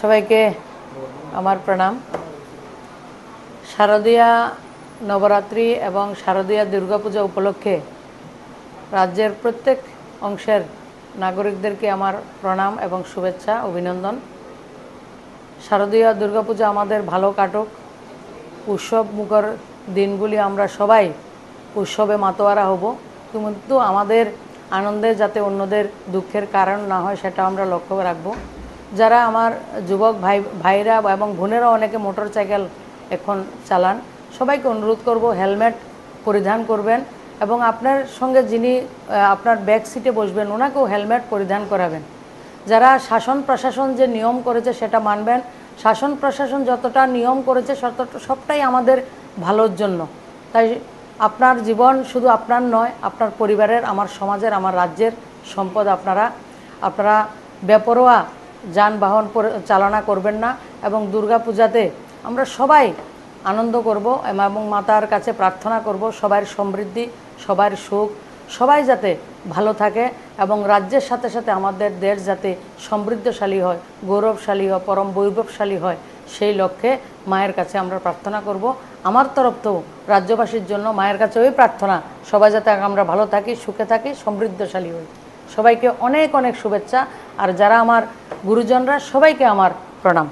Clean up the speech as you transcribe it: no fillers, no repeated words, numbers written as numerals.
সবাইকে আমার প্রণাম। শারদীয়া নবরাত্রি এবং শারদীয়া দুর্গাপূজা উপলক্ষে রাজ্যের প্রত্যেক অংশের নাগরিকদেরকে আমার প্রণাম এবং শুভেচ্ছা অভিনন্দন। শারদীয়া দুর্গাপূজা আমাদের ভালো কাটুক, উৎসব মুখর দিনগুলি আমরা সবাই উৎসবে মাতোয়ারা হব, কিন্তু আমাদের আনন্দে যাতে অন্যদের দুঃখের কারণ না হয় সেটা আমরা লক্ষ্য রাখব। যারা আমার যুবক ভাইরা এবং বোনেরা অনেকে মোটরসাইকেল এখন চালান, সবাইকে অনুরোধ করব হেলমেট পরিধান করবেন এবং আপনার সঙ্গে যিনি আপনার ব্যাক সিটে বসবেন ওনাকেও হেলমেট পরিধান করাবেন। যারা শাসন প্রশাসন যে নিয়ম করেছে সেটা মানবেন। শাসন প্রশাসন যতটা নিয়ম করেছে সবটাই আমাদের ভালোর জন্য। তাই আপনার জীবন শুধু আপনার নয়, আপনার পরিবারের, আমার সমাজের, আমার রাজ্যের সম্পদ। আপনারা বেপরোয়া যানবাহন চালনা করবেন না এবং দুর্গাপূজাতে আমরা সবাই আনন্দ করব এবং মাতার কাছে প্রার্থনা করব সবার সমৃদ্ধি, সবার সুখ, সবাই যাতে ভালো থাকে এবং রাজ্যের সাথে সাথে আমাদের দেশ যাতে সমৃদ্ধশালী হয়, গৌরবশালী হয়, পরম বৈভবশালী হয়, সেই লক্ষ্যে মায়ের কাছে আমরা প্রার্থনা করব। আমার তরফ থেকেও রাজ্যবাসীর জন্য মায়ের কাছে ওই প্রার্থনা, সবাই যাতে আমরা ভালো থাকি, সুখে থাকি, সমৃদ্ধশালী হই। সবাইকে অনেক অনেক শুভেচ্ছা। আর যারা আমার গুরুজনরা, সবাইকে আমার প্রণাম।